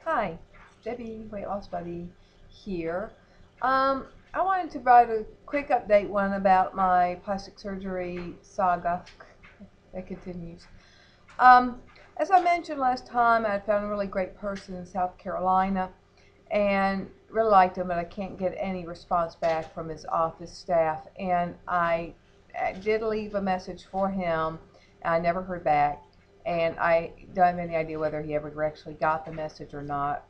Hi, Debbie, Weight Loss Buddy here. I wanted to provide a quick update one about my plastic surgery saga that continues. Um, as I mentioned last time, I found a really great person in South Carolina and really liked him, but I can't get any response back from his office staff. And I did leave a message for him, and I never heard back. And I don't have any idea whether he ever actually got the message or not.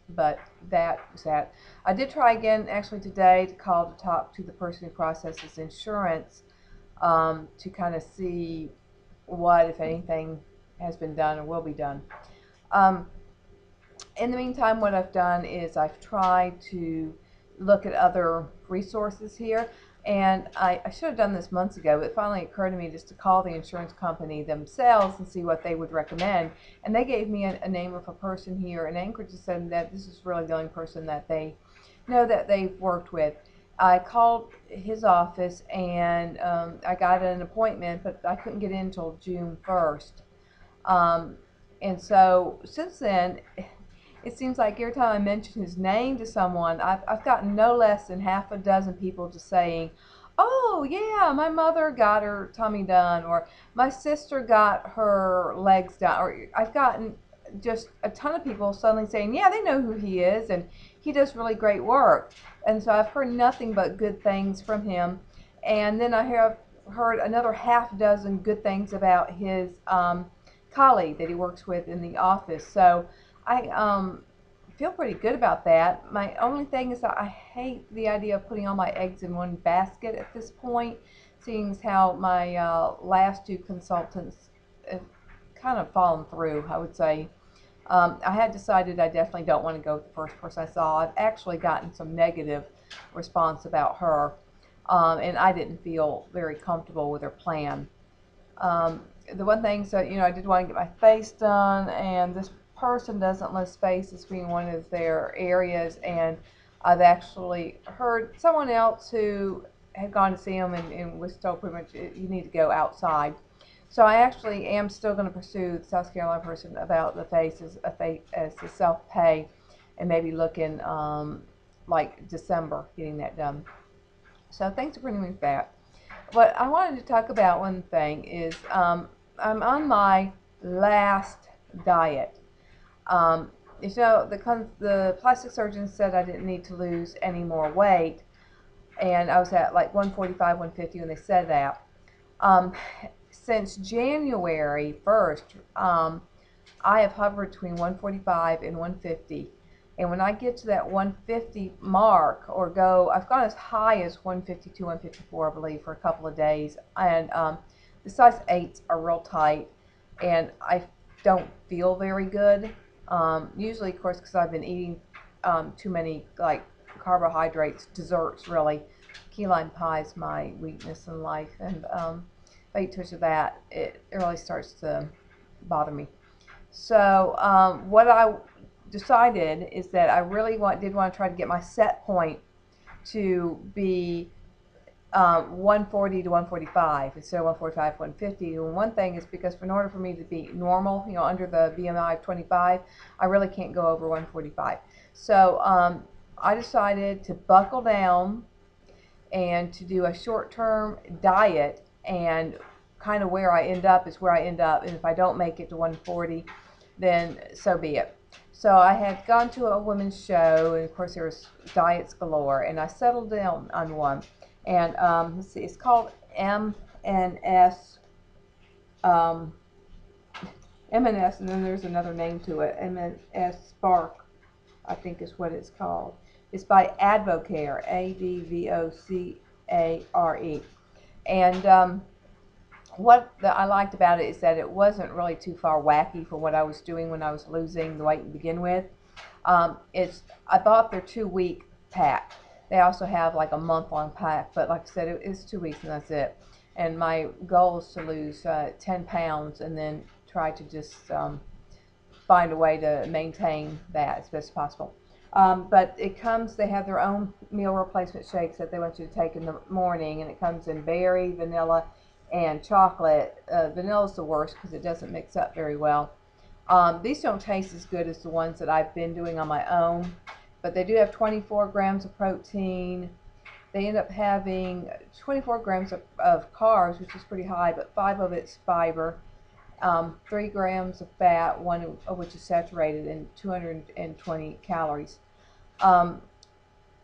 But that was that. I did try again actually today to call to talk to the person who processes insurance to kind of see what, if anything, has been done or will be done. Um, in the meantime, what I've done is I've tried to look at other resources here. And I should have done this months ago, but it finally occurred to me just to call the insurance company themselves and see what they would recommend. And they gave me a name of a person here in Anchorage and said that this is really the only person that they know that they've worked with. I called his office and I got an appointment, but I couldn't get in until June 1st. Um, and so since then, it seems like every time I mention his name to someone, I've gotten no less than half a dozen people just saying, oh yeah, my mother got her tummy done, or my sister got her legs done, or I've gotten just a ton of people suddenly saying, yeah, they know who he is and he does really great work. And so I've heard nothing but good things from him. And then I have heard another half dozen good things about his colleague that he works with in the office. So I feel pretty good about that. My only thing is that I hate the idea of putting all my eggs in one basket at this point, seeing as how my last two consultants have kind of fallen through, I would say. I had decided I definitely don't want to go with the first person I saw. I've actually gotten some negative response about her, and I didn't feel very comfortable with her plan. The one thing, so I did want to get my face done, and this person doesn't list face as being one of their areas, and I've actually heard someone else who had gone to see him and was told pretty much you need to go outside. So I actually am still going to pursue the South Carolina person about the face as a self-pay, and maybe look in like December getting that done. So thanks for bringing me back. What I wanted to talk about, one thing is I'm on my last diet. The plastic surgeon said I didn't need to lose any more weight, and I was at like 145, 150 when they said that. Um, since January 1st, I have hovered between 145 and 150. And when I get to that 150 mark, I've gone as high as 152, 154, I believe, for a couple of days. And the size 8s are real tight, and I don't feel very good. Usually, of course, because I've been eating too many like carbohydrates, desserts, really. Key lime pie is my weakness in life, and if I eat too much of that, it really starts to bother me. So what I decided is that I really did want to try to get my set point to be 140 to 145 instead of 145, 150. And one thing is because in order for me to be normal, under the BMI of 25, I really can't go over 145. So I decided to buckle down and to do a short-term diet, and kind of where I end up is where I end up. And if I don't make it to 140, then so be it. So I had gone to a women's show, and of course there was diets galore, and I settled down on one. And let's see, it's called MNS, MNS, and then there's another name to it, MNS Spark, I think is what it's called. It's by Adocare, Advocare. And what I liked about it is that it wasn't really too far wacky for what I was doing when I was losing the weight to begin with. I bought their 2-week pack. They also have like a month-long pack, but like I said, it's 2 weeks and that's it. And my goal is to lose 10 pounds and then try to just find a way to maintain that as best as possible. But they have their own meal replacement shakes that they want you to take in the morning, and it comes in berry, vanilla, and chocolate. Vanilla is the worst because it doesn't mix up very well. These don't taste as good as the ones that I've been doing on my own, but they do have 24 grams of protein. They end up having 24 grams of carbs, which is pretty high, but 5 of it's fiber, 3 grams of fat, 1 of which is saturated, and 220 calories.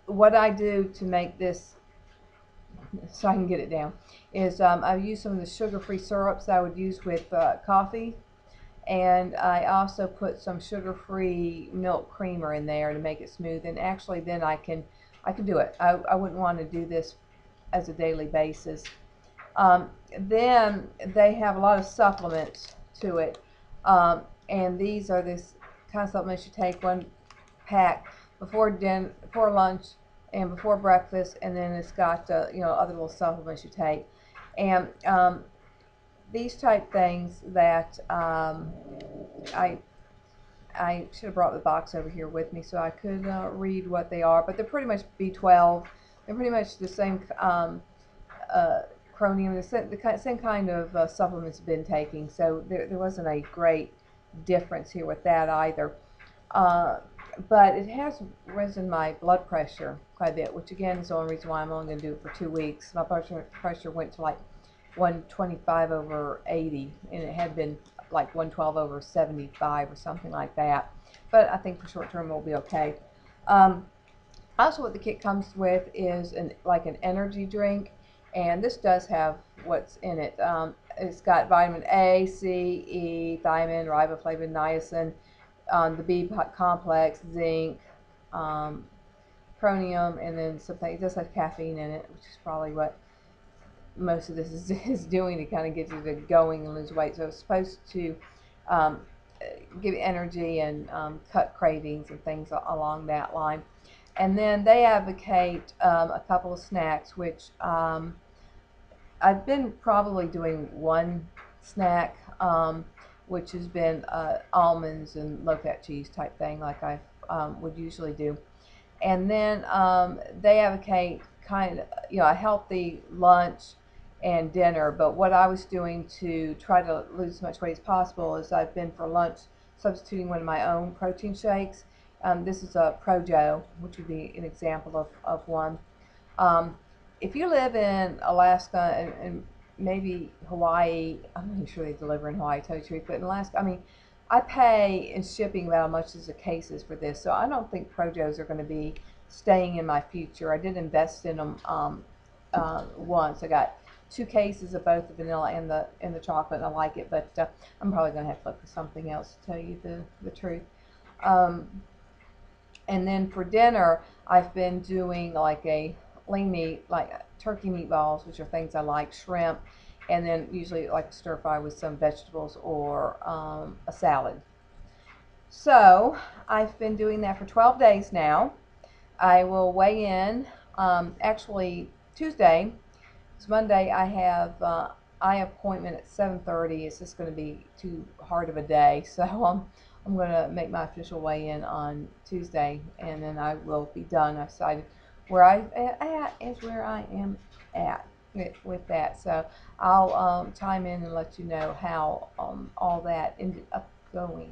What I do to make this, so I can get it down, is I use some of the sugar-free syrups I would use with coffee, and I also put some sugar-free milk creamer in there to make it smooth. And actually, then I can do it. I wouldn't want to do this as a daily basis. Then they have a lot of supplements to it, and these are this kind of supplements you take 1 pack before dinner, before lunch, and before breakfast, and then it's got you know, other little supplements you take, and these type things that I should have brought the box over here with me so I could read what they are, but they're pretty much B12. They're pretty much the same chromium, the same kind of supplements I've been taking, so there wasn't a great difference here with that either. But it has risen my blood pressure quite a bit, which again is the only reason why I'm only going to do it for 2 weeks. My blood pressure went to like 125/80, and it had been like 112/75 or something like that. But I think for short term it'll be okay. Also, what the kit comes with is like an energy drink, and this does have what's in it. It's got vitamin A, C, E, thiamine, riboflavin, niacin, the B complex, zinc, chromium, and then something. It does have caffeine in it, which is probably what most of this is doing to kind of get you to going and lose weight. So it's supposed to give energy and cut cravings and things along that line. And then they advocate a couple of snacks, which I've been probably doing 1 snack, which has been almonds and low-fat cheese type thing, like I would usually do. And then they advocate kind of, you know, a healthy lunch and dinner. But what I was doing to try to lose as much weight as possible is I've been for lunch substituting one of my own protein shakes. This is a Projo, which would be an example of one. If you live in Alaska and maybe Hawaii, I'm not even sure they deliver in Hawaii, to tell you the truth, but in Alaska, I mean, I pay in shipping about as much as the case is for this, so I don't think Projos are going to be staying in my future. I did invest in them once. I got 2 cases of both the vanilla and the chocolate, and I like it, but I'm probably going to have to look for something else to tell you the truth. And then for dinner, I've been doing like a lean meat, like turkey meatballs, which are things I like, shrimp, and then usually like a stir fry with some vegetables or a salad. So I've been doing that for 12 days now. I will weigh in actually Tuesday. It's Monday. I have eye appointment at 7:30. It's just going to be too hard of a day, so I'm going to make my official weigh-in on Tuesday, and then I will be done. I've decided where I is where I am at with that. So I'll chime in and let you know how all that ended up going.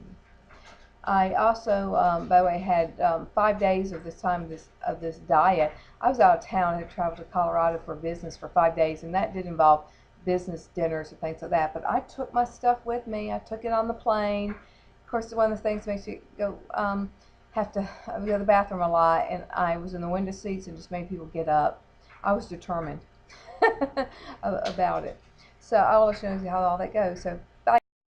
I also, by the way, had 5 days of this time of this diet. I was out of town. I had traveled to Colorado for business for 5 days, and that did involve business dinners and things like that. But I took my stuff with me. I took it on the plane. Of course, one of the things makes you go have to go to the bathroom a lot, and I was in the window seats and just made people get up. I was determined about it. So I'll let you know how all that goes. So